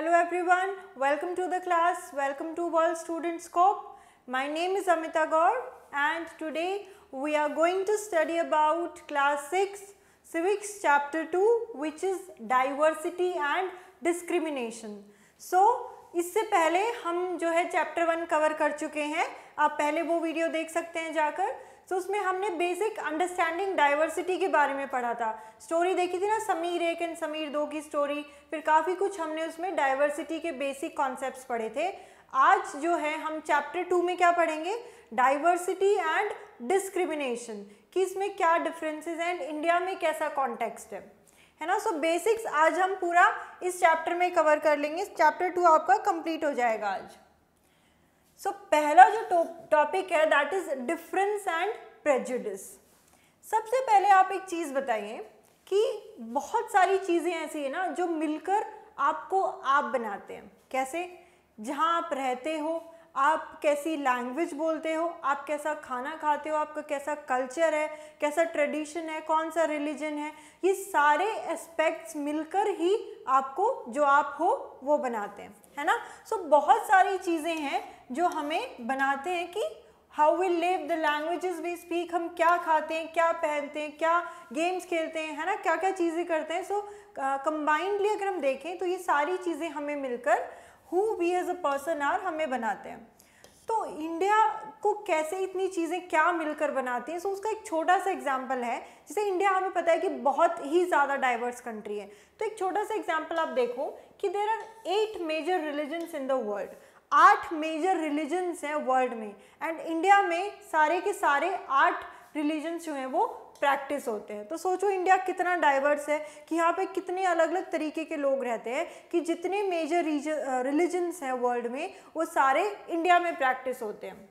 Hello everyone, welcome to the class, welcome to World Student Scope. My name is Amita Gaur and today we are going to study about class 6 civics chapter 2 which is diversity and discrimination. So इससे पहले हम जो है chapter 1 cover कर चुके हैं, आप पहले वो वीडियो देख सकते हैं जाकर। तो उसमें हमने बेसिक अंडरस्टैंडिंग डाइवर्सिटी के बारे में पढ़ा था, स्टोरी देखी थी ना, समीर 1 एंड समीर 2 की स्टोरी, फिर काफ़ी कुछ हमने उसमें डाइवर्सिटी के बेसिक कॉन्सेप्ट्स पढ़े थे। आज जो है हम चैप्टर 2 में क्या पढ़ेंगे, डाइवर्सिटी एंड डिस्क्रिमिनेशन, कि इसमें क्या डिफरेंसेस हैं एंड इंडिया में कैसा कॉन्टेक्स्ट है ना। सो बेसिक्स आज हम पूरा इस चैप्टर में कवर कर लेंगे, चैप्टर 2 आपका कंप्लीट हो जाएगा आज। सो पहला जो टॉपिक है that is difference and prejudice. सबसे पहले आप एक चीज़ बताइए कि बहुत सारी चीज़ें ऐसी है ना जो मिलकर आपको आप बनाते हैं। कैसे? जहाँ आप रहते हो, आप कैसी लैंग्वेज बोलते हो, आप कैसा खाना खाते हो, आपका कैसा कल्चर है, कैसा ट्रेडिशन है, कौन सा रिलीजन है, ये सारे एस्पेक्ट्स मिलकर ही आपको जो आप हो वो बनाते हैं, है ना। सो बहुत सारी चीज़ें हैं जो हमें बनाते हैं कि how we live, the languages we speak, हम क्या खाते हैं, क्या पहनते हैं, क्या गेम्स खेलते हैं, है ना, क्या क्या चीज़ें करते हैं। सो कंबाइंडली अगर हम देखें तो ये सारी चीज़ें हमें मिलकर who we as a person are हमें बनाते हैं। तो इंडिया को कैसे इतनी चीज़ें क्या मिलकर बनाती हैं, सो उसका एक छोटा सा एग्जांपल है। जैसे इंडिया हमें पता है कि बहुत ही ज़्यादा डाइवर्स कंट्री है, तो एक छोटा सा एग्जांपल आप देखो कि there are 8 major religions in the world. 8 major religions हैं वर्ल्ड में एंड इंडिया में सारे के सारे 8 रिलीजन्स जो हैं वो प्रैक्टिस होते हैं। तो सोचो इंडिया कितना डाइवर्स है कि यहाँ पे कितने अलग अलग तरीके के लोग रहते हैं, कि जितने मेजर रिलीजन्स हैं वर्ल्ड में वो सारे इंडिया में प्रैक्टिस होते हैं।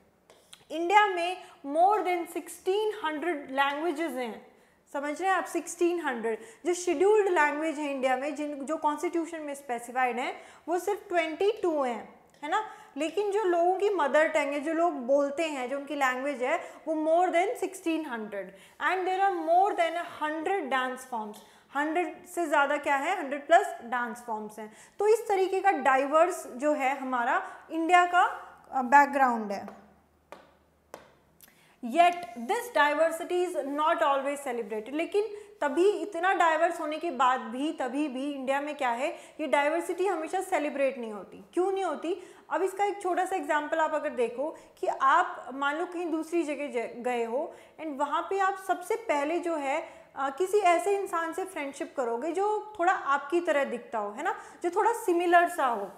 इंडिया में मोर देन 1600 लैंग्वेजेस हैं, समझ रहे हैं आप, 1600। जो शेड्यूल्ड लैंग्वेज है इंडिया में, जो कॉन्स्टिट्यूशन में स्पेसिफाइड हैं, वो सिर्फ 22 हैं, है ना। लेकिन जो लोगों की मदर टंग है, जो लोग बोलते हैं, जो उनकी लैंग्वेज है, वो more than 1600 and there are more than 100 dance forms. 100 से ज़्यादा क्या है, 100+ डांस फॉर्म्स हैं। तो इस तरीके का डाइवर्स जो है हमारा इंडिया का बैकग्राउंड है। Yet this diversity is not always celebrated. लेकिन तभी इतना डाइवर्स होने के बाद भी तभी भी इंडिया में क्या है, ये डाइवर्सिटी हमेशा सेलिब्रेट नहीं होती। क्यों नहीं होती? अब इसका एक छोटा सा एग्जांपल आप अगर देखो कि आप मान लो कहीं दूसरी जगह गए हो एंड वहाँ पे आप सबसे पहले जो है किसी ऐसे इंसान से फ्रेंडशिप करोगे जो थोड़ा आपकी तरह दिखता हो, है ना, जो थोड़ा सिमिलर सा हो।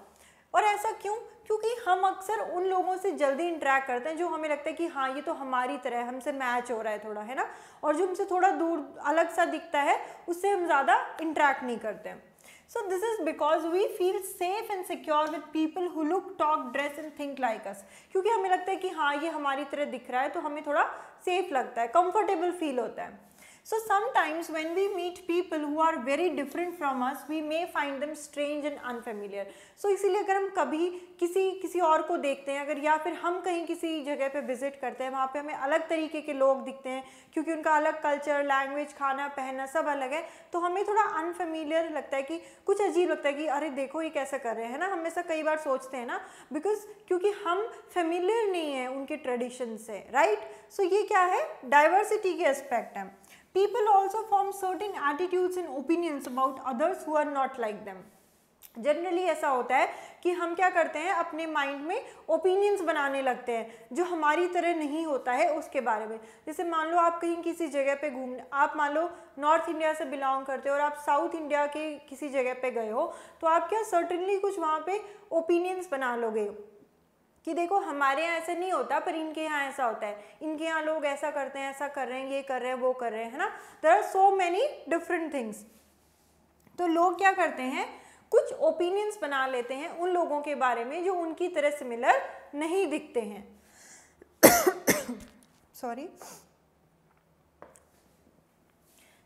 और ऐसा क्यों? क्योंकि हम अक्सर उन लोगों से जल्दी इंटरेक्ट करते हैं जो हमें लगता है कि हाँ ये तो हमारी तरह है, हमसे मैच हो रहा है थोड़ा, है ना। और जो हमसे थोड़ा दूर अलग सा दिखता है उससे हम ज़्यादा इंटरेक्ट नहीं करते हैं। So this is because we feel safe and secure with people who look, talk, dress and think like us. क्योंकि हमें लगता है कि हाँ ये हमारी तरह दिख रहा है तो हमें थोड़ा सेफ लगता है, कंफर्टेबल फील होता है। So sometimes when we meet people who are very different from us, we may find them strange and unfamiliar. So इसीलिए अगर हम कभी किसी और को देखते हैं, अगर या फिर हम कहीं किसी जगह पे विजिट करते हैं, वहाँ पे हमें अलग तरीके के लोग दिखते हैं क्योंकि उनका अलग कल्चर, लैंग्वेज, खाना पहनना सब अलग है, तो हमें थोड़ा अनफेमिलियर लगता है, कि कुछ अजीब लगता है कि अरे देखो ये कैसा कर रहे हैं, ना। हम ऐसा कई बार सोचते हैं ना, बिकॉज क्योंकि हम फेमिलियर नहीं है उनके ट्रेडिशन से, राइट। सो ये क्या है, डाइवर्सिटी के एस्पेक्ट है। People also form certain attitudes and opinions about others who are not like them. Generally ऐसा होता है कि हम क्या करते हैं, अपने माइंड में ओपिनियंस बनाने लगते हैं जो हमारी तरह नहीं होता है उसके बारे में। जैसे मान लो आप कहीं किसी जगह पे घूमने, आप मान लो नॉर्थ इंडिया से बिलोंग करते हो और आप साउथ इंडिया के किसी जगह पे गए हो, तो आप क्या सर्टेनली कुछ वहाँ पे ओपिनियंस बना लोगे कि देखो हमारे यहाँ ऐसा नहीं होता पर इनके यहाँ ऐसा होता है, इनके यहाँ लोग ऐसा करते हैं, ऐसा कर रहे हैं, ये कर रहे हैं, वो कर रहे हैं, है ना। There are so many different things. तो लोग क्या करते हैं, कुछ ओपिनियंस बना लेते हैं उन लोगों के बारे में जो उनकी तरह सिमिलर नहीं दिखते हैं। सॉरी।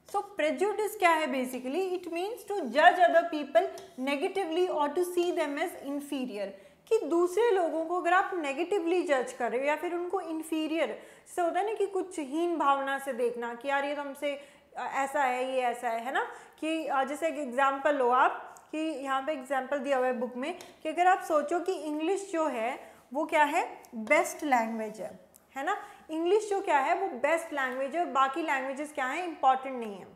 सो प्रेजुडिस क्या है बेसिकली? इट मीन्स टू जज अदर पीपल नेगेटिवली और to see them as inferior, कि दूसरे लोगों को अगर आप नेगेटिवली जज कर रहे हो या फिर उनको इन्फीरियर, जैसे होता है ना कि कुछ हीन भावना से देखना कि यार ये तो हमसे ऐसा है, ये ऐसा है ना। कि जैसे एक एग्जांपल लो आप कि यहाँ पे एग्जाम्पल दिया हुआ है बुक में कि अगर आप सोचो कि इंग्लिश जो है वो क्या है, बेस्ट लैंग्वेज है ना, इंग्लिश जो क्या है वो बेस्ट लैंग्वेज है और बाकी लैंग्वेजेस क्या है, इंपॉर्टेंट नहीं है।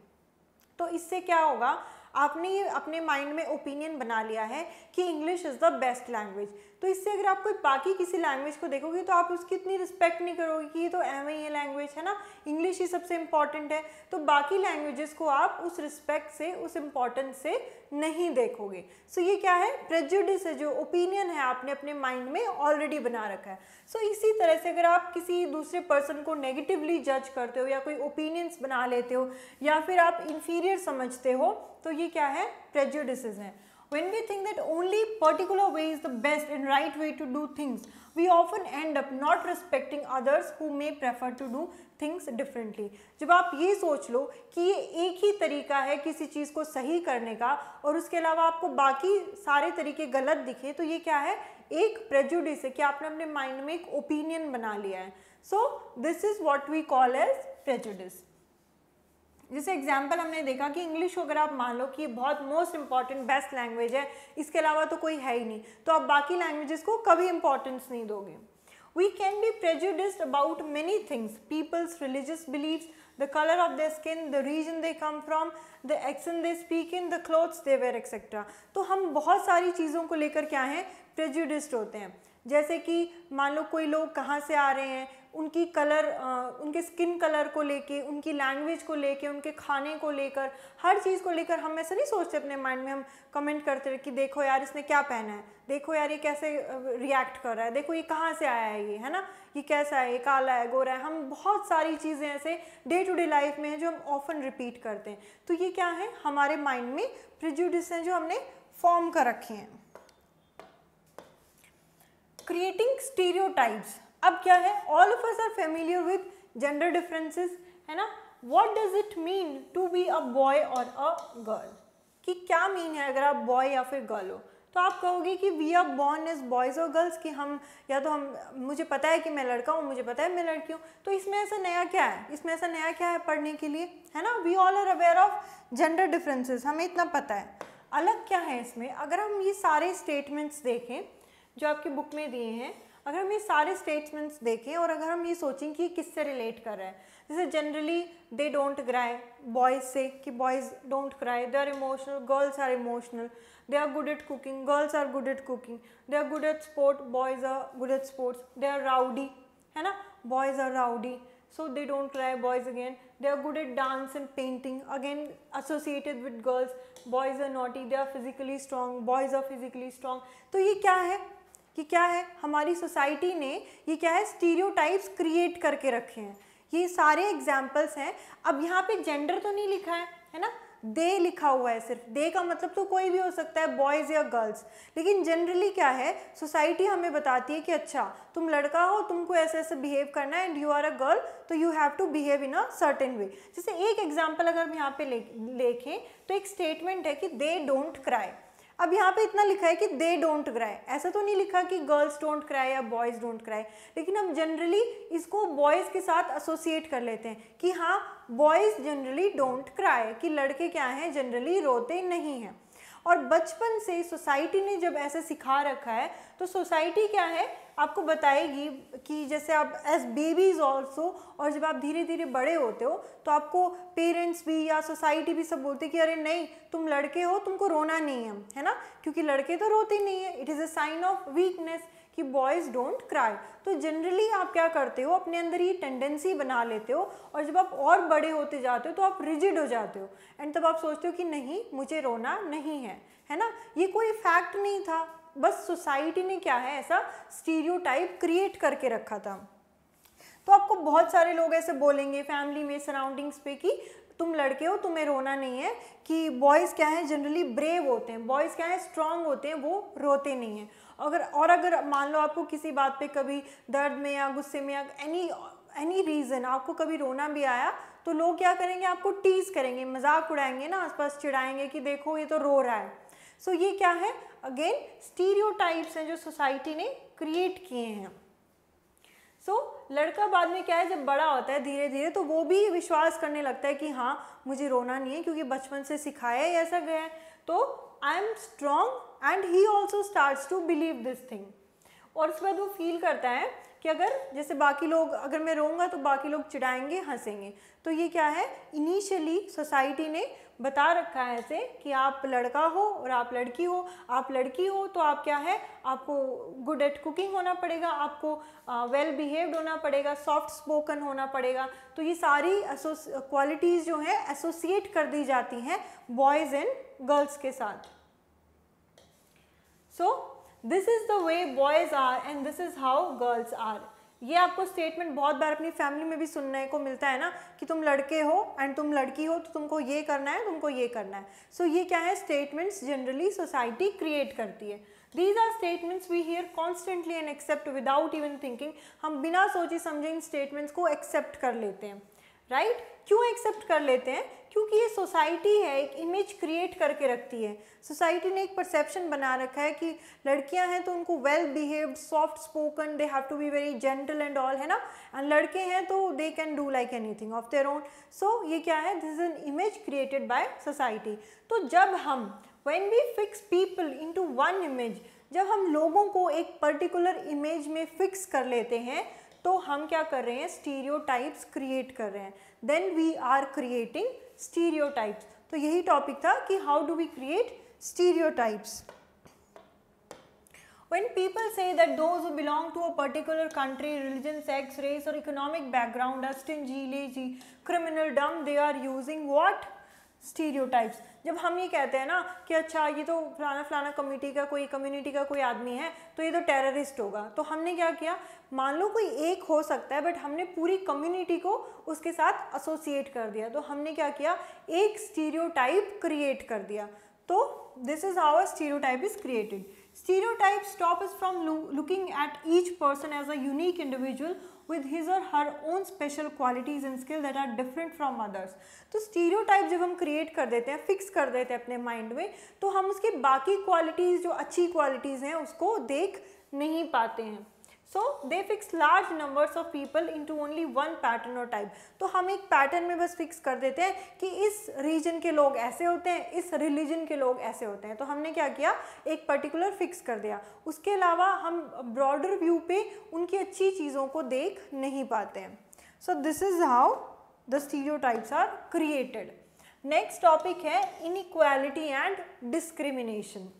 तो इससे क्या होगा, आपने अपने माइंड में ओपिनियन बना लिया है कि English is the best language. तो इससे अगर आप कोई बाकी किसी लैंग्वेज को देखोगे तो आप उसकी इतनी रिस्पेक्ट नहीं करोगे कि ये तो एवं ही लैंग्वेज है ना, इंग्लिश ही सबसे इम्पॉर्टेंट है, तो बाकी लैंग्वेजेस को आप उस रिस्पेक्ट से, उस इम्पॉर्टेंस से नहीं देखोगे। सो ये क्या है, प्रेजुडिस है, जो ओपिनियन है आपने अपने माइंड में ऑलरेडी बना रखा है। सो इसी तरह से अगर आप किसी दूसरे पर्सन को नेगेटिवली जज करते हो या कोई ओपिनियंस बना लेते हो या फिर आप इंफीरियर समझते हो, तो ये क्या है, प्रेजुडिसेस हैं। When we think that only particular way is the best and right way to do things, we often end up not respecting others who may prefer to do things differently. जब आप ये सोच लो कि ये एक ही तरीका है किसी चीज़ को सही करने का और उसके अलावा आपको बाकी सारे तरीके गलत दिखे, तो ये क्या है, एक प्रेजुडिस है कि आपने अपने माइंड में एक ओपिनियन बना लिया है। So this is what we call as prejudice. जैसे एग्जाम्पल हमने देखा कि इंग्लिश को अगर आप मान लो कि बहुत मोस्ट इंपॉर्टेंट बेस्ट लैंग्वेज है, इसके अलावा तो कोई है ही नहीं, तो आप बाकी लैंग्वेजेस को कभी इंपॉर्टेंस नहीं दोगे। We can be prejudiced about many things, people's religious beliefs, the color of their skin, the region they come from, the accent they speak in, the clothes they wear, etc. तो हम बहुत सारी चीज़ों को लेकर क्या हैं, प्रेजुडिस्ड होते हैं। जैसे कि मान लो कोई लोग कहाँ से आ रहे हैं, उनकी कलर, उनके स्किन कलर को लेके, उनकी लैंग्वेज को लेके, उनके खाने को लेकर, हर चीज़ को लेकर हम ऐसा नहीं सोचते अपने माइंड में, हम कमेंट करते रहे कि देखो यार इसने क्या पहना है, देखो यार ये कैसे रिएक्ट कर रहा है, देखो ये कहाँ से आया है, ये है ना, ये कैसा है, ये काला है, गोरा है। हम बहुत सारी चीज़ें ऐसे डे टू डे लाइफ में हैं जो हम ऑफन रिपीट करते हैं। तो ये क्या है, हमारे माइंड में प्रेजुडिस हैं जो हमने फॉर्म कर रखे हैं। क्रिएटिंग स्टीरियोटाइप्स, अब क्या है, all of us are familiar with gender differences, है ना। What does it mean to be a boy और अ गर्ल, कि क्या मीन है अगर आप बॉय या फिर गर्ल हो। तो आप कहोगे कि we are born as boys और गर्ल्स, कि हम या तो हम, मुझे पता है कि मैं लड़का हूँ, मुझे पता है मैं लड़की हूँ, तो इसमें ऐसा नया क्या है, इसमें ऐसा नया क्या है पढ़ने के लिए, है ना। We all are aware of gender differences, हमें इतना पता है। अलग क्या है इसमें, अगर हम ये सारे स्टेटमेंट्स देखें जो आपकी बुक में दिए हैं, अगर हम ये सारे स्टेटमेंट्स देखें और अगर हम ये सोचें कि किससे रिलेट कर रहा है, जैसे generally they don't cry, boys से कि boys don't cry, they are emotional, girls are emotional, they are good at cooking, girls are good at cooking, they are good at sport, boys are good at sports, they are rowdy, है ना, boys are rowdy, so they don't cry, boys again, they are good at dance and painting, again associated with girls, boys are naughty, they are physically strong, boys are physically strong। तो ये क्या है कि क्या है, हमारी society ने ये क्या है, स्टीरियोटाइप्स क्रिएट करके रखे हैं। ये सारे एग्जाम्पल्स हैं। अब यहाँ पे जेंडर तो नहीं लिखा है ना, दे लिखा हुआ है सिर्फ, दे का मतलब तो कोई भी हो सकता है, बॉयज़ या गर्ल्स, लेकिन जनरली क्या है, सोसाइटी हमें बताती है कि अच्छा तुम लड़का हो, तुमको ऐसे ऐसे बिहेव करना है, and you are a girl तो you have to behave in a certain way. जैसे एक एग्जाम्पल अगर हम यहाँ पे लिखें तो एक स्टेटमेंट है कि दे डोंट क्राई। अब यहाँ पे इतना लिखा है कि दे डोंट क्राई, ऐसा तो नहीं लिखा कि गर्ल्स डोंट क्राई या बॉयज़ डोंट क्राई, लेकिन हम जनरली इसको बॉयज़ के साथ एसोसिएट कर लेते हैं कि हाँ बॉयज़ जनरली डोंट क्राई, कि लड़के क्या हैं, जनरली रोते नहीं हैं। और बचपन से सोसाइटी ने जब ऐसे सिखा रखा है तो सोसाइटी क्या है, आपको बताएगी कि जैसे आप एज बेबीज़ ऑल्सो, और जब आप धीरे धीरे बड़े होते हो तो आपको पेरेंट्स भी या सोसाइटी भी सब बोलते हैं कि अरे नहीं तुम लड़के हो, तुमको रोना नहीं है ना, क्योंकि लड़के तो रोते नहीं है, it is a sign of weakness कि बॉयज़ डोंट क्राई। तो जनरली आप क्या करते हो, अपने अंदर ये टेंडेंसी बना लेते हो, और जब आप और बड़े होते जाते हो तो आप रिजिड हो जाते हो, एंड तब आप सोचते हो कि नहीं मुझे रोना नहीं है ना। ये कोई फैक्ट नहीं था, बस सोसाइटी ने क्या है ऐसा स्टीरियोटाइप क्रिएट करके रखा था। तो आपको बहुत सारे लोग ऐसे बोलेंगे फैमिली में, सराउंडिंग्स पे, कि तुम लड़के हो तुम्हें रोना नहीं है, कि बॉयज़ क्या है जनरली ब्रेव होते हैं, बॉयज़ क्या है स्ट्रांग होते हैं, वो रोते नहीं हैं। अगर मान लो आपको किसी बात पे कभी दर्द में या गुस्से में या एनी रीज़न आपको कभी रोना भी आया, तो लोग क्या करेंगे, आपको टीज़ करेंगे, मजाक उड़ाएंगे ना, आसपास चिढ़ाएंगे कि देखो ये तो रो रहा है। सो ये क्या है, अगेन स्टीरियोटाइप्स हैं जो सोसाइटी ने क्रिएट किए हैं। सो लड़का बाद में क्या है, जब बड़ा होता है धीरे धीरे, तो वो भी विश्वास करने लगता है कि हाँ मुझे रोना नहीं है, क्योंकि बचपन से सिखाया ही ऐसा गया है, तो I am strong, and he also starts to believe this thing. और उसके बाद वो फील करता है कि अगर जैसे बाकी लोग, अगर मैं रोऊंगा तो बाकी लोग चिढ़ाएंगे, हंसेंगे। तो ये क्या है, इनिशियली सोसाइटी ने बता रखा है ऐसे कि आप लड़का हो और आप लड़की हो, आप लड़की हो तो आप क्या है, आपको गुड एट कुकिंग होना पड़ेगा, आपको वेल बिहेव्ड होना पड़ेगा, सॉफ्ट स्पोकन होना पड़ेगा। तो ये सारी क्वालिटीज़ जो हैं एसोसिएट कर दी जाती हैं बॉयज़ एंड गर्ल्स के साथ। So this is the way boys are and this is how girls are. ये आपको स्टेटमेंट बहुत बार अपनी फैमिली में भी सुनने को मिलता है ना, कि तुम लड़के हो एंड तुम लड़की हो तो तुमको ये करना है, तुमको ये करना है। सो ये क्या है, स्टेटमेंट्स जनरली सोसाइटी क्रिएट करती है। These are statements we hear constantly and accept without even thinking. हम बिना सोचे समझे इन स्टेटमेंट्स को एक्सेप्ट कर लेते हैं, राइट? क्यों एक्सेप्ट कर लेते हैं? क्योंकि ये सोसाइटी है, एक इमेज क्रिएट करके रखती है। सोसाइटी ने एक परसेप्शन बना रखा है कि लड़कियां हैं तो उनको well behaved, soft spoken, they have to be very gentle and all, है ना, एंड लड़के हैं तो they can do like anything of their own. So ये क्या है, this is an image created by society. तो जब हम when we fix people into one image, जब हम लोगों को एक पर्टिकुलर इमेज में फिक्स कर लेते हैं, तो हम क्या कर रहे हैं, स्टीरियोटाइप्स क्रिएट कर रहे हैं। Then we are creating stereotypes. तो यही टॉपिक था कि how do we create stereotypes. When people say that those who belong to a particular country, religion, sex, race or economic background are stingy, lazy, criminal, dumb, they are using what? Stereotypes। जब हम ये कहते हैं ना कि अच्छा ये तो फलाना फलाना कम्युनिटी का कोई आदमी है तो ये तो टेररिस्ट होगा, तो हमने क्या किया, मान लो कोई एक हो सकता है बट हमने पूरी कम्युनिटी को उसके साथ एसोसिएट कर दिया। तो हमने क्या किया, एक स्टीरियोटाइप क्रिएट कर दिया। तो this is how a stereotype is created. Stereotypes stop us from looking at each person as a unique individual with his or her own special qualities and skills that are different from others। तो stereotype जब हम create कर देते हैं, fix कर देते हैं अपने mind में, तो हम उसके बाकी qualities जो अच्छी qualities हैं उसको देख नहीं पाते हैं। So they fix large numbers of people into only one pattern or type। तो हम एक पैटर्न में बस फिक्स कर देते हैं कि इस रीजन के लोग ऐसे होते हैं, इस रिलीजन के लोग ऐसे होते हैं। तो हमने क्या किया, एक पर्टिकुलर फिक्स कर दिया। उसके अलावा हम ब्रॉडर व्यू पे उनकी अच्छी चीज़ों को देख नहीं पाते हैं। So this is how the stereotypes are created. Next topic है inequality and discrimination.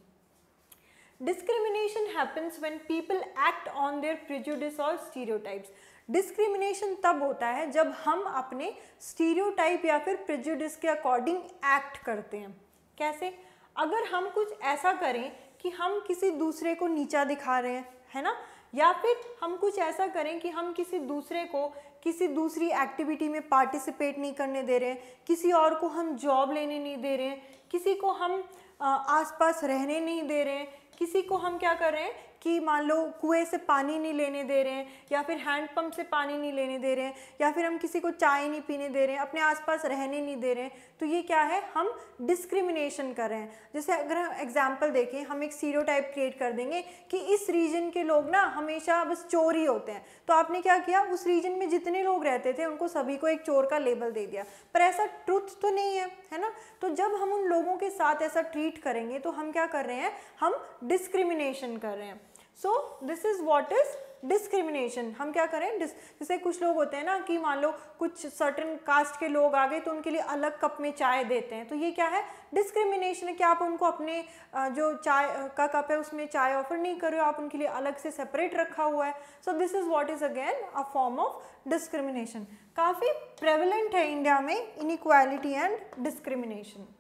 Discrimination happens when people act on their prejudice or stereotypes। Discrimination तब होता है जब हम अपने स्टीरियोटाइप या फिर प्रेजुडिस के अकॉर्डिंग एक्ट करते हैं। कैसे? अगर हम कुछ ऐसा करें कि हम किसी दूसरे को नीचा दिखा रहे हैं, है ना, या फिर हम कुछ ऐसा करें कि हम किसी दूसरे को किसी दूसरी एक्टिविटी में पार्टिसिपेट नहीं करने दे रहे हैं, किसी और को हम जॉब लेने नहीं दे रहे हैं, किसी को हम आसपास रहने नहीं दे रहे हैं, किसी को हम क्या कर रहे हैं कि मान लो कुएं से पानी नहीं लेने दे रहे हैं, या फिर हैंडपंप से पानी नहीं लेने दे रहे हैं, या फिर हम किसी को चाय नहीं पीने दे रहे हैं, अपने आसपास रहने नहीं दे रहे हैं, तो ये क्या है, हम डिस्क्रिमिनेशन कर रहे हैं। जैसे अगर हम एग्जांपल देखें, हम एक स्टीरियोटाइप क्रिएट कर देंगे कि इस रीजन के लोग ना हमेशा बस चोर ही होते हैं। तो आपने क्या किया, उस रीजन में जितने लोग रहते थे उनको सभी को एक चोर का लेबल दे दिया, पर ऐसा ट्रुथ तो नहीं है ना। तो जब हम उन लोगों के साथ ऐसा ट्रीट करेंगे तो हम क्या कर रहे हैं, हम डिस्क्रिमिनेशन कर रहे हैं। So this is what is discrimination. हम क्या करें, जैसे कुछ लोग होते हैं ना कि मान लो कुछ सर्टेन कास्ट के लोग आ गए तो उनके लिए अलग कप में चाय देते हैं, तो ये क्या है, डिस्क्रिमिनेशन है कि आप उनको अपने जो चाय का कप है उसमें चाय ऑफर नहीं कर रहे हो, आप उनके लिए अलग से सेपरेट रखा हुआ है। So this is what is again a form of discrimination. काफ़ी प्रेवलेंट है इंडिया में इनइक्वालिटी एंड डिस्क्रिमिनेशन।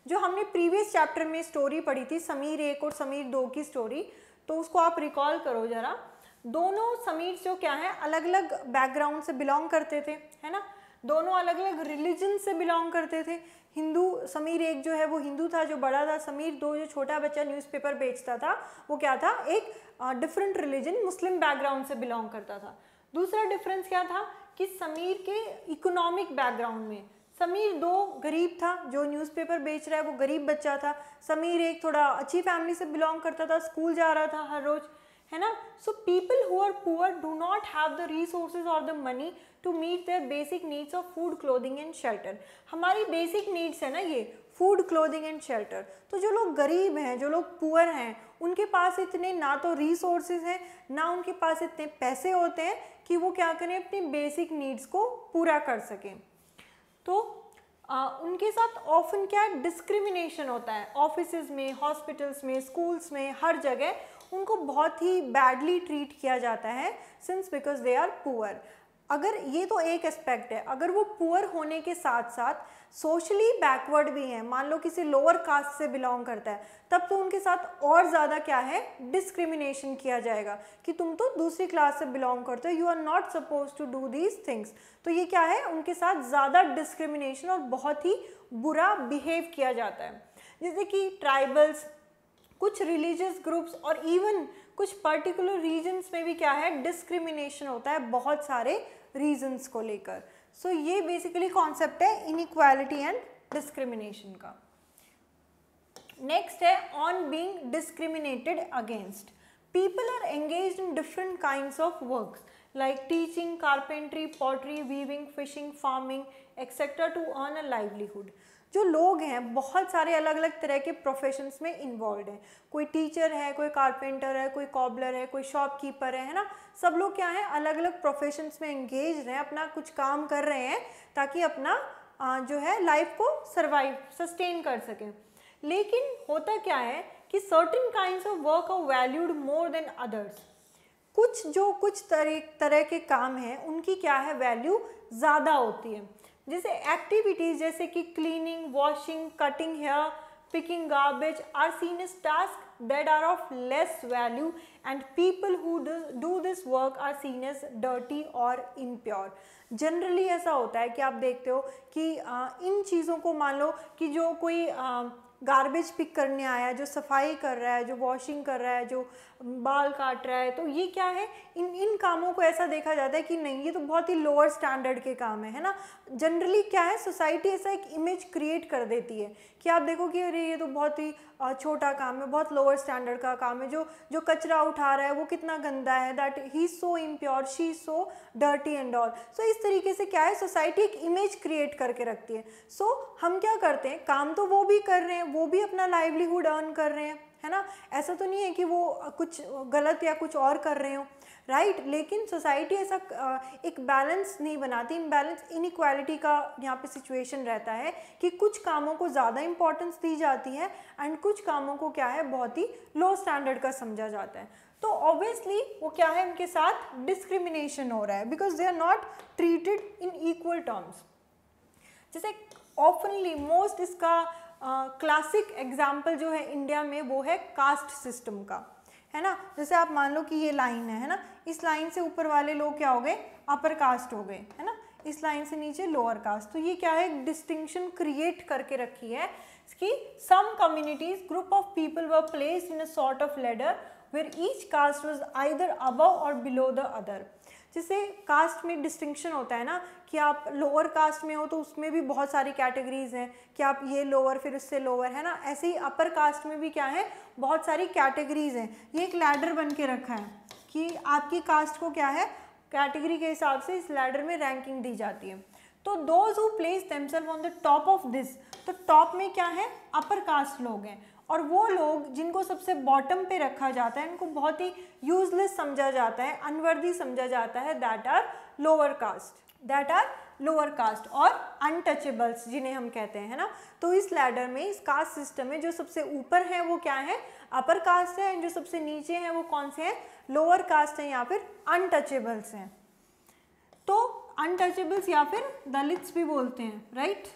जो हमने प्रीवियस चैप्टर में स्टोरी पढ़ी थी, समीर 1 और समीर 2 की स्टोरी, तो उसको आप रिकॉल करो जरा। दोनों समीर जो क्या है, अलग अलग बैकग्राउंड से बिलोंग करते थे, है ना, दोनों अलग अलग रिलीजन से बिलोंग करते थे। हिंदू, समीर 1 जो है वो हिंदू था जो बड़ा था, समीर 2 जो छोटा बच्चा न्यूज़पेपर बेचता था वो क्या था, एक डिफरेंट रिलीजन मुस्लिम बैकग्राउंड से बिलोंग करता था। दूसरा डिफरेंस क्या था कि समीर के इकोनॉमिक बैकग्राउंड में, समीर 2 गरीब था, जो न्यूज़पेपर बेच रहा है वो गरीब बच्चा था। समीर 1 थोड़ा अच्छी फैमिली से बिलोंग करता था, स्कूल जा रहा था हर रोज़, है ना. So people who are poor do not have the resources और the money to meet their basic needs of food, clothing and shelter. हमारी बेसिक नीड्स है ना ये, फूड, क्लोथिंग एंड शेल्टर. तो जो लोग गरीब हैं, जो लोग पुअर हैं, उनके पास इतने ना तो रिसोर्सेज हैं, ना उनके पास इतने पैसे होते हैं कि वो क्या करें, अपनी बेसिक नीड्स को पूरा कर सकें. तो उनके साथ ऑफन क्या है, डिस्क्रिमिनेशन होता है. ऑफिसेज में, हॉस्पिटल्स में, स्कूल्स में, हर जगह उनको बहुत ही बैडली ट्रीट किया जाता है, since because they are poor. अगर ये तो एक एस्पेक्ट है, अगर वो पुअर होने के साथ साथ सोशली बैकवर्ड भी हैं, मान लो किसी लोअर कास्ट से बिलोंग करता है, तब तो उनके साथ और ज़्यादा क्या है, डिस्क्रिमिनेशन किया जाएगा कि तुम तो दूसरी क्लास से बिलोंग करते हो, you are not suppose to do these things. तो ये क्या है, उनके साथ ज़्यादा डिस्क्रिमिनेशन और बहुत ही बुरा बिहेव किया जाता है. जैसे कि ट्राइबल्स, कुछ रिलीजियस ग्रुप्स और इवन कुछ पर्टिकुलर रीजन्स में भी क्या है, डिस्क्रिमिनेशन होता है बहुत सारे रीजन्स को लेकर. सो ये बेसिकली कॉन्सेप्ट है इनइक्वालिटी एंड डिस्क्रिमिनेशन का. नेक्स्ट है on being discriminated against. People are engaged in different kinds of works like teaching, carpentry, pottery, weaving, fishing, farming etcetera to earn a livelihood. जो लोग हैं बहुत सारे अलग अलग तरह के प्रोफेशंस में इन्वॉल्व हैं. कोई टीचर है, कोई कारपेंटर है, कोई कॉबलर है, कोई शॉपकीपर है ना. सब लोग क्या है, अलग अलग प्रोफेशंस में एंगेज हैं, अपना कुछ काम कर रहे हैं ताकि अपना जो है लाइफ को सर्वाइव, सस्टेन कर सकें. लेकिन होता क्या है कि certain kinds of work are valued more than others. कुछ तरह के काम हैं, उनकी क्या है, वैल्यू ज़्यादा होती है. जैसे एक्टिविटीज़ जैसे कि cleaning, washing, cutting hair, picking garbage are seen as task that are of less value and people who do this work are seen as dirty और इम्प्योर. जनरली ऐसा होता है कि आप देखते हो कि इन चीज़ों को, मान लो कि जो कोई गार्बेज पिक करने आया है, जो सफाई कर रहा है, जो वॉशिंग कर रहा है, जो बाल काट रहा है, तो ये क्या है, इन कामों को ऐसा देखा जाता है कि नहीं, ये तो बहुत ही लोअर स्टैंडर्ड के काम है ना. जनरली क्या है, सोसाइटी ऐसा एक इमेज क्रिएट कर देती है कि आप देखो कि अरे ये तो बहुत ही छोटा काम है, बहुत लोअर स्टैंडर्ड का काम है, जो कचरा उठा रहा है वो कितना गंदा है, that he is so impure, she is so dirty and all. So इस तरीके से क्या है, सोसाइटी एक इमेज क्रिएट करके रखती है. सो हम क्या करते हैं, काम तो वो भी कर रहे हैं, वो भी अपना लाइवलीहुड अर्न कर रहे हैं, है ना. ऐसा तो नहीं है कि वो कुछ गलत या कुछ और कर रहे हो, राइट. लेकिन सोसाइटी ऐसा एक बैलेंस नहीं बनाती, इम्बैलेंस, इनइक्वालिटी का यहाँ पे सिचुएशन रहता है कि कुछ कामों को ज़्यादा इंपॉर्टेंस दी जाती है एंड कुछ कामों को क्या है, बहुत ही लो स्टैंडर्ड का समझा जाता है. तो ऑब्वियसली वो क्या है, उनके साथ डिस्क्रिमिनेशन हो रहा है because they are not treated in equal terms. जैसे ऑफनली मोस्ट इसका क्लासिक एग्जाम्पल जो है इंडिया में, वो है कास्ट सिस्टम का, है ना. जैसे आप मान लो कि ये लाइन है ना, इस लाइन से ऊपर वाले लोग क्या हो गए, अपर कास्ट हो गए, है ना. इस लाइन से नीचे लोअर कास्ट. तो ये क्या है, एक डिस्टिंक्शन क्रिएट करके रखी है कि some communities, group of people were placed in a sort of ladder where each caste was either above or below the other. जैसे कास्ट में डिस्टिंक्शन होता है ना कि आप लोअर कास्ट में हो तो उसमें भी बहुत सारी कैटेगरीज हैं कि आप ये लोअर, फिर उससे लोअर, है ना. ऐसे ही अपर कास्ट में भी क्या है, बहुत सारी कैटेगरीज हैं. ये एक लैडर बन के रखा है कि आपकी कास्ट को क्या है, कैटेगरी के हिसाब से इस लैडर में रैंकिंग दी जाती है. तो those who place themselves on the top of this, तो टॉप में क्या है, अपर कास्ट लोग हैं. और वो लोग जिनको सबसे बॉटम पे रखा जाता है, इनको बहुत ही यूजलेस समझा जाता है, अनवर्दी समझा जाता है, दैट आर लोअर कास्ट और अनटचेबल्स जिन्हें हम कहते हैं, है ना. तो इस लैडर में, इस कास्ट सिस्टम में जो सबसे ऊपर है वो क्या है, अपर कास्ट है, एंड जो सबसे नीचे हैं वो कौन से हैं, लोअर कास्ट हैं या फिर अनटचेबल्स हैं. तो अनटचेबल्स या फिर दलित्स भी बोलते हैं, right.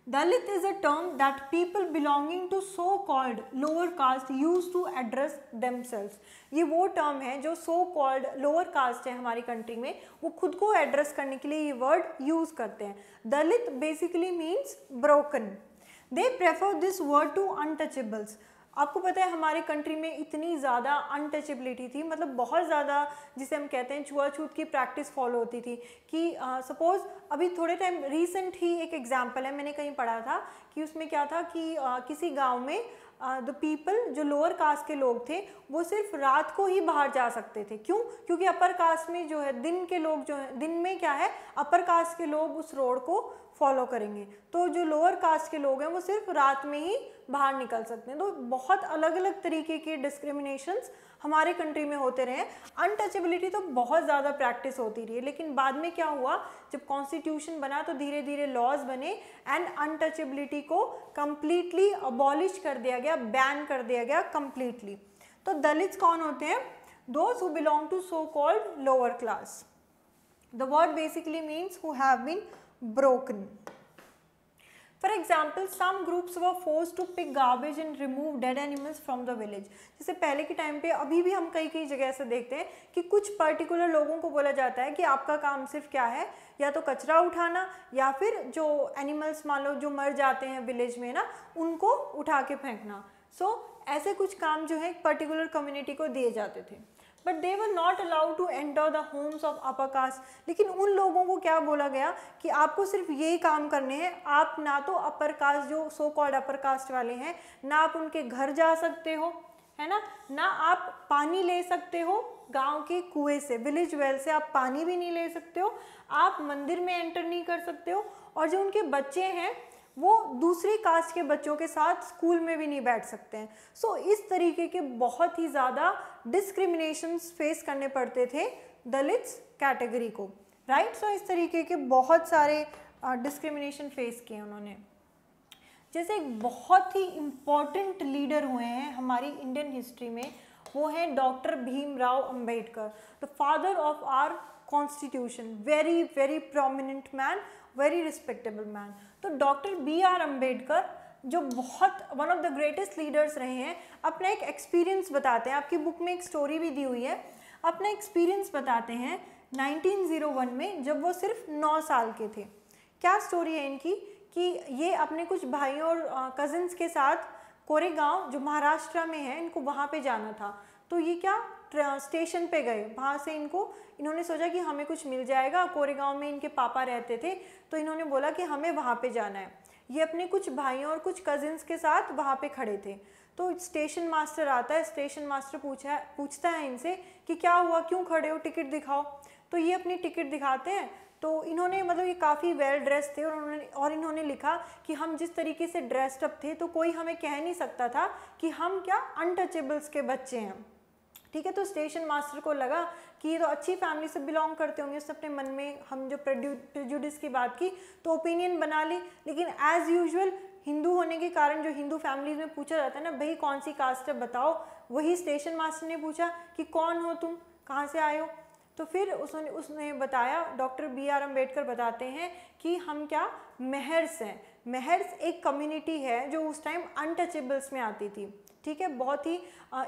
Dalit is a term that people belonging to so-called lower caste use to address themselves. ये वो टर्म है जो so-called lower caste है हमारी कंट्री में, वो खुद को एड्रेस करने के लिए ये वर्ड यूज़ करते हैं. Dalit basically means broken. They prefer this word to untouchables. आपको पता है हमारे कंट्री में इतनी ज़्यादा अनटचेबिलिटी थी, मतलब बहुत ज़्यादा जिसे हम कहते हैं छुआछूत की प्रैक्टिस फॉलो होती थी कि सपोज़ अभी थोड़े टाइम रिसेंट ही एक एग्जांपल है, मैंने कहीं पढ़ा था कि उसमें क्या था कि किसी गांव में द पीपल, जो लोअर कास्ट के लोग थे वो सिर्फ रात को ही बाहर जा सकते थे। क्यों? क्योंकि अपर कास्ट में जो है दिन के लोग जो है, दिन में क्या है अपर कास्ट के लोग उस रोड को फॉलो करेंगे, तो जो लोअर कास्ट के लोग हैं वो सिर्फ रात में ही बाहर निकल सकते हैं। तो बहुत अलग अलग तरीके के डिस्क्रिमिनेशंस हमारे कंट्री में होते रहे। अनटचेबिलिटी तो बहुत ज़्यादा प्रैक्टिस होती रही है, लेकिन बाद में क्या हुआ, जब कॉन्स्टिट्यूशन बना तो धीरे धीरे लॉज बने एंड अनटचेबिलिटी को कम्प्लीटली अबॉलिश कर दिया गया, बैन कर दिया गया कम्प्लीटली। तो दलित्स कौन होते हैं? Those who belong to so called lower class. The word basically means who have been broken. For example, some groups were forced to pick garbage and remove dead animals from the village. जैसे पहले के time पे, अभी भी हम कई जगह ऐसे देखते हैं कि कुछ पर्टिकुलर लोगों को बोला जाता है कि आपका काम सिर्फ क्या है, या तो कचरा उठाना या फिर जो एनिमल्स मान लो जो मर जाते हैं विलेज में ना, उनको उठा के फेंकना। सो ऐसे कुछ काम जो है एक पर्टिकुलर कम्युनिटी को दिए जाते थे। But they were not allowed to enter the homes of upper caste. लेकिन उन लोगों को क्या बोला गया कि आपको सिर्फ यही काम करने हैं, आप ना तो अपर कास्ट जो सो कॉल्ड अपर कास्ट वाले हैं, ना आप उनके घर जा सकते हो, है ना आप पानी ले सकते हो गांव के कुएं से, विलेज वेल से आप पानी भी नहीं ले सकते हो, आप मंदिर में एंटर नहीं कर सकते हो, और जो उनके बच्चे हैं वो दूसरी कास्ट के बच्चों के साथ स्कूल में भी नहीं बैठ सकते हैं। सो इस तरीके के बहुत ही ज़्यादा डिस्क्रिमिनेशंस फेस करने पड़ते थे दलित्स कैटेगरी को, राइट। सो इस तरीके के बहुत सारे डिस्क्रिमिनेशन फेस किए उन्होंने। जैसे एक बहुत ही इम्पॉर्टेंट लीडर हुए हैं हमारी इंडियन हिस्ट्री में, वो हैं doctor Bhimrao Ambedkar, the father of our constitution, very very prominent man, very respectable man. तो डॉक्टर B.R. अम्बेडकर जो बहुत one of the greatest leaders रहे हैं, अपना एक एक्सपीरियंस बताते हैं, आपकी बुक में एक स्टोरी भी दी हुई है, अपना एक्सपीरियंस बताते हैं 1901 में जब वो सिर्फ 9 साल के थे। क्या स्टोरी है इनकी कि ये अपने कुछ भाइयों और कज़न्स के साथ कोरेगांव जो महाराष्ट्र में है, इनको वहाँ पे जाना था। तो ये क्या स्टेशन पे गए, वहाँ से इन्होंने सोचा कि हमें कुछ मिल जाएगा, कोरेगांव में इनके पापा रहते थे, तो इन्होंने बोला कि हमें वहाँ पे जाना है। ये अपने कुछ भाइयों और कुछ कज़न्स के साथ वहाँ पे खड़े थे। तो स्टेशन मास्टर आता है, स्टेशन मास्टर पूछता है इनसे कि क्या हुआ, क्यों खड़े हो, टिकट दिखाओ। तो ये अपनी टिकट दिखाते हैं। तो इन्होंने मतलब ये काफ़ी वेल ड्रेस थे और इन्होंने लिखा कि हम जिस तरीके से ड्रेस्ड अप थे तो कोई हमें कह नहीं सकता था कि हम क्या अनटचेबल्स के बच्चे हैं, ठीक है। तो स्टेशन मास्टर को लगा कि ये तो अच्छी फैमिली से बिलोंग करते होंगे, उसने अपने मन में, हम जो प्रेजुडिस की बात की तो ओपिनियन बना ली। लेकिन एज़ यूजुअल हिंदू होने के कारण जो हिंदू फैमिलीज में पूछा जाता है ना, भाई कौन सी कास्ट है बताओ, वही स्टेशन मास्टर ने पूछा कि कौन हो तुम, कहाँ से आए हो। तो फिर उसने बताया, डॉक्टर B.R. अम्बेडकर बताते हैं कि हम क्या मेहर्स हैं। मेहर्स एक कम्युनिटी है जो उस टाइम अनटचेबल्स में आती थी, ठीक है। बहुत ही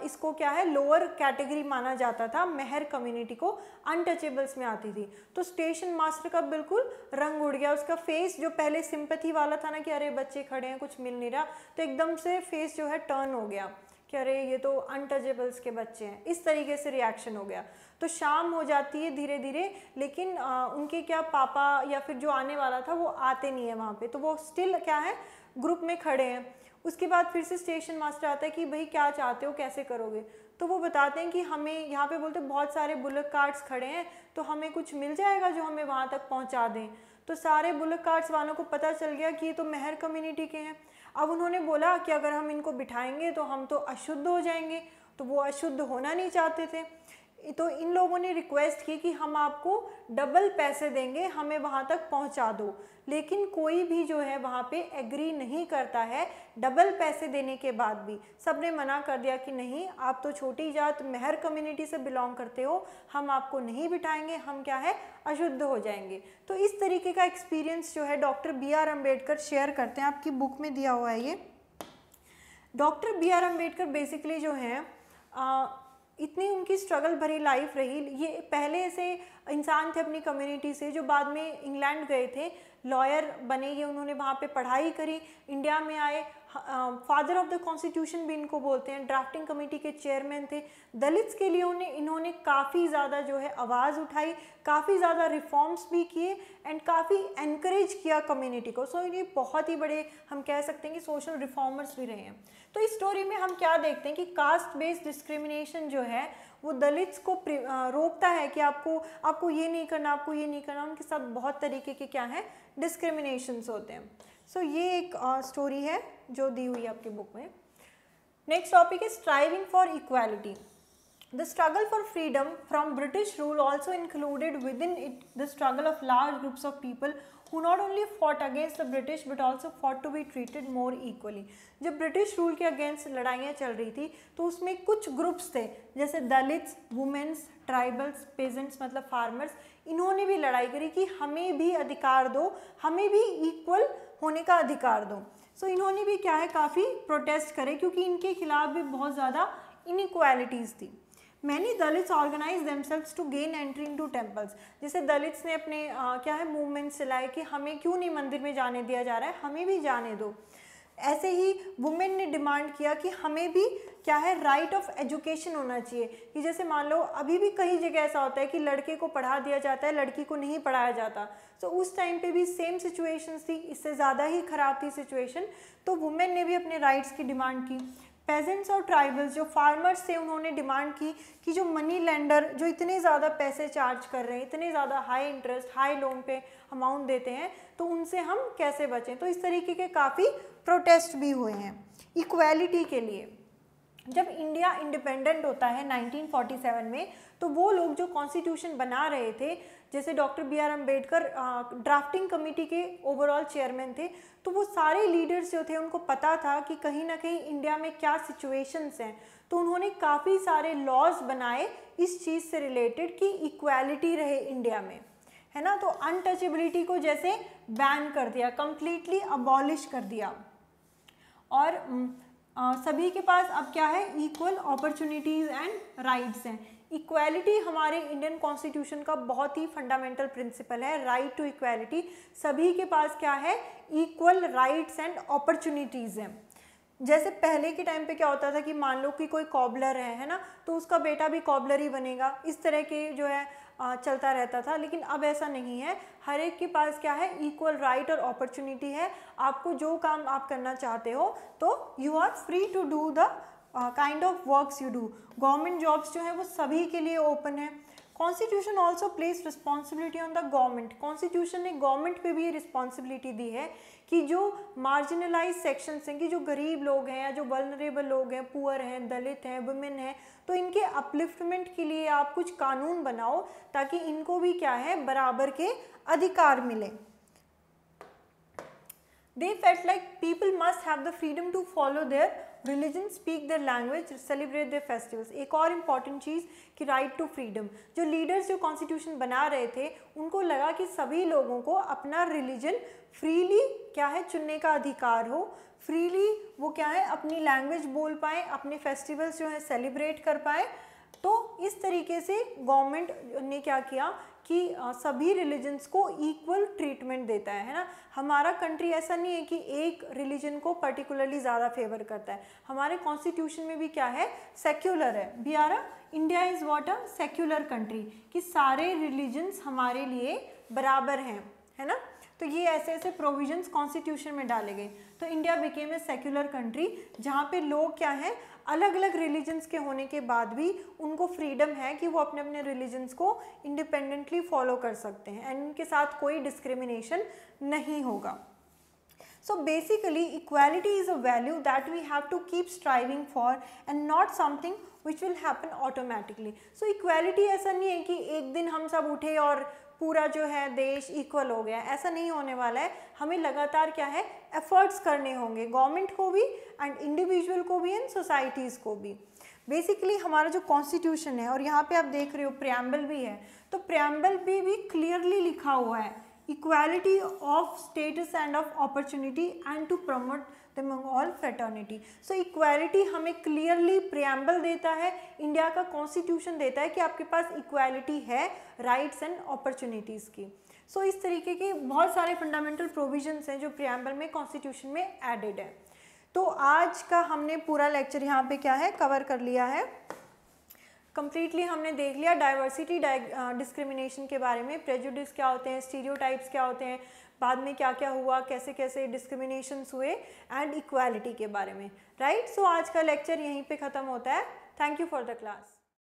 इसको क्या है लोअर कैटेगरी माना जाता था, मेहर कम्युनिटी को अनटचेबल्स में आती थी। तो स्टेशन मास्टर का बिल्कुल रंग उड़ गया, उसका फेस जो पहले सिंपैथी वाला था ना कि अरे बच्चे खड़े हैं कुछ मिल नहीं रहा, तो एकदम से फेस जो है टर्न हो गया कि अरे ये तो अनटचेबल्स के बच्चे हैं, इस तरीके से रिएक्शन हो गया। तो शाम हो जाती है धीरे धीरे, लेकिन उनके क्या पापा या फिर जो आने वाला था वो आते नहीं है वहाँ पे, तो वो स्टिल क्या है ग्रुप में खड़े हैं। उसके बाद फिर से स्टेशन मास्टर आता है कि भाई क्या चाहते हो, कैसे करोगे। तो वो बताते हैं कि हमें यहाँ पे बोलते बहुत सारे बुलक कार्ट्स खड़े हैं, तो हमें कुछ मिल जाएगा जो हमें वहाँ तक पहुँचा दें। तो सारे बुलक कार्ट्स वालों को पता चल गया कि ये तो मेहर कम्युनिटी के हैं। अब उन्होंने बोला कि अगर हम इनको बिठाएंगे तो हम तो अशुद्ध हो जाएंगे, तो वो अशुद्ध होना नहीं चाहते थे। तो इन लोगों ने रिक्वेस्ट की कि हम आपको डबल पैसे देंगे, हमें वहाँ तक पहुँचा दो। लेकिन कोई भी जो है वहाँ पे एग्री नहीं करता है। डबल पैसे देने के बाद भी सबने मना कर दिया कि नहीं, आप तो छोटी जात मेहर कम्युनिटी से बिलोंग करते हो, हम आपको नहीं बिठाएंगे, हम क्या है अशुद्ध हो जाएंगे। तो इस तरीके का एक्सपीरियंस जो है डॉक्टर B.R. अम्बेडकर शेयर करते हैं, आपकी बुक में दिया हुआ है ये। Doctor B.R. अम्बेडकर बेसिकली जो हैं इतनी उनकी स्ट्रगल भरी लाइफ रही। ये पहले ऐसे इंसान थे अपनी कम्युनिटी से जो बाद में इंग्लैंड गए थे, लॉयर बने, ये उन्होंने वहाँ पे पढ़ाई करी, इंडिया में आए, फादर ऑफ द कॉन्स्टिट्यूशन भी इनको बोलते हैं, ड्राफ्टिंग कमेटी के चेयरमैन थे। दलित्स के लिए इन्होंने काफ़ी ज़्यादा जो है आवाज़ उठाई, काफ़ी ज़्यादा रिफॉर्म्स भी किए एंड काफ़ी एनकरेज किया कम्युनिटी को। सो ये बहुत ही बड़े हम कह सकते हैं कि सोशल रिफॉर्मर्स भी रहे हैं। तो इस स्टोरी में हम क्या देखते हैं कि कास्ट बेस्ड डिस्क्रिमिनेशन जो है वो दलित्स को रोकता है कि आपको ये नहीं करना, आपको ये नहीं करना। उनके साथ बहुत तरीके के क्या है डिस्क्रिमिनेशंस होते हैं। सो ये एक स्टोरी है जो दी हुई है आपकी बुक में। Next topic is striving for equality. The struggle for freedom from British rule also included within it the struggle of large groups of people who not only fought against the British but also fought to be treated more equally. जब British rule के against लड़ाइयाँ चल रही थी तो उसमें कुछ groups थे जैसे दलित्स, वुमेन्स, ट्राइबल्स, पेजेंट्स मतलब फार्मर्स, इन्होंने भी लड़ाई करी कि हमें भी अधिकार दो, हमें भी इक्वल होने का अधिकार दो। सो इन्होंने भी क्या है काफ़ी प्रोटेस्ट करे क्योंकि इनके खिलाफ भी बहुत ज़्यादा इनइक्वालिटीज़ थी। Many Dalits organized themselves to gain entry into temples. जैसे दलित्स ने अपने क्या है मूवमेंट चलाए कि हमें क्यों नहीं मंदिर में जाने दिया जा रहा है, हमें भी जाने दो। ऐसे ही वुमेन ने डिमांड किया कि हमें भी क्या है राइट ऑफ एजुकेशन होना चाहिए। कि जैसे मान लो अभी भी कई जगह ऐसा होता है कि लड़के को पढ़ा दिया जाता है, लड़की को नहीं पढ़ाया जाता। तो उस टाइम पे भी सेम सिचुएशंस थी, इससे ज़्यादा ही ख़राब थी सिचुएशन। तो वुमेन ने भी अपने राइट्स की डिमांड की। पेजेंट्स और ट्राइबल्स जो फार्मर्स थे उन्होंने डिमांड की कि जो मनी लेंडर जो इतने ज़्यादा पैसे चार्ज कर रहे हैं, इतने ज़्यादा हाई इंटरेस्ट, हाई लोन पे अमाउंट देते हैं, तो उनसे हम कैसे बचें। तो इस तरीके के काफ़ी प्रोटेस्ट भी हुए हैं इक्वालिटी के लिए। जब इंडिया इंडिपेंडेंट होता है 1947 में, तो वो लोग जो कॉन्स्टिट्यूशन बना रहे थे, जैसे doctor B R Ambedkar drafting committee के ओवरऑल चेयरमैन थे, तो वो सारे लीडर्स जो थे उनको पता था कि कहीं ना कहीं इंडिया में क्या सिचुएशंस हैं। तो उन्होंने काफ़ी सारे लॉज बनाए इस चीज़ से रिलेटेड कि इक्वालिटी रहे इंडिया में, है ना। तो अनटचेबिलिटी को जैसे बैन कर दिया, कंप्लीटली अबॉलिश कर दिया, और सभी के पास अब क्या है इक्वल अपॉर्चुनिटीज़ एंड राइट्स हैं। इक्वालिटी हमारे इंडियन कॉन्स्टिट्यूशन का बहुत ही फंडामेंटल प्रिंसिपल है, राइट टू इक्वालिटी। सभी के पास क्या है इक्वल राइट्स एंड अपॉर्चुनिटीज़ हैं। जैसे पहले के टाइम पे क्या होता था कि मान लो कि कोई कॉबलर है ना, तो उसका बेटा भी कॉबलर ही बनेगा, इस तरह के जो है चलता रहता था। लेकिन अब ऐसा नहीं है, हर एक के पास क्या है इक्वल राइट और अपॉर्चुनिटी है। आपको जो काम आप करना चाहते हो तो you are free to do the kind of works you do. Government jobs जो है वो सभी के लिए ओपन है। Constitution also place responsibility on the government. Constitution ने गवर्नमेंट पे भी ये रिस्पॉन्सिबिलिटी दी है कि जो मार्जिनलाइज सेक्शंस हैं, कि जो गरीब लोग हैं या जो वल्नरेबल लोग हैं, पुअर हैं, दलित हैं, वुमेन हैं, तो इनके अपलिफ्टमेंट के लिए आप कुछ कानून बनाओ ताकि इनको भी क्या है बराबर के अधिकार मिले। They felt like people must have the freedom to follow their religion, speak their language, celebrate their festivals. एक और इम्पॉर्टेंट चीज़ कि राइट टू फ्रीडम। जो लीडर्स जो कॉन्स्टिट्यूशन बना रहे थे उनको लगा कि सभी लोगों को अपना रिलीजन फ्रीली क्या है चुनने का अधिकार हो, फ्रीली वो क्या है अपनी लैंग्वेज बोल पाए, अपने फेस्टिवल्स जो है सेलिब्रेट कर पाए। तो इस तरीके से गवर्नमेंट ने क्या किया कि सभी रिलीजन्स को इक्वल ट्रीटमेंट देता है ना। हमारा कंट्री ऐसा नहीं है कि एक रिलीजन को पर्टिकुलरली ज़्यादा फेवर करता है। हमारे कॉन्स्टिट्यूशन में भी क्या है सेक्युलर है। We are India is what a secular country, कि सारे रिलीजन्स हमारे लिए बराबर हैं, है ना। तो ये ऐसे ऐसे प्रोविजंस कॉन्स्टिट्यूशन में डाले गए। तो India became a secular country जहाँ पे लोग क्या हैं अलग अलग रिलीजन्स के होने के बाद भी उनको फ्रीडम है कि वो अपने अपने रिलीजन्स को इंडिपेंडेंटली फॉलो कर सकते हैं एंड उनके साथ कोई डिस्क्रिमिनेशन नहीं होगा। So basically equality is a value that we have to keep striving for and not something which will happen automatically. So equality ऐसा नहीं है कि एक दिन हम सब उठे और पूरा जो है देश इक्वल हो गया, ऐसा नहीं होने वाला है। हमें लगातार क्या है एफर्ट्स करने होंगे, गवर्नमेंट को भी एंड इंडिविजुअल को भी एंड सोसाइटीज़ को भी। बेसिकली हमारा जो कॉन्स्टिट्यूशन है और यहाँ पे आप देख रहे हो प्रियम्बल भी है, तो प्रियम्बल भी क्लियरली लिखा हुआ है equality of status and of opportunity and to promote the among all fraternity. So equality हमें क्लियरली प्रियम्बल देता है, इंडिया का कॉन्स्टिट्यूशन देता है कि आपके पास इक्वालिटी है राइट्स एंड अपॉर्चुनिटीज़ की। सो इस तरीके के बहुत सारे फंडामेंटल प्रोविजंस हैं जो प्रियम्बल में कॉन्स्टिट्यूशन में एडेड है। तो आज का हमने पूरा लेक्चर यहाँ पे क्या है कवर कर लिया है। कंप्लीटली हमने देख लिया डाइवर्सिटी डिस्क्रिमिनेशन के बारे में, प्रेजुडिस क्या होते हैं, स्टीरियोटाइप्स क्या होते हैं, बाद में क्या क्या हुआ, कैसे कैसे डिस्क्रिमिनेशंस हुए एंड इक्वालिटी के बारे में, राइट। सो आज का लेक्चर यहीं पे ख़त्म होता है। Thank you for the class.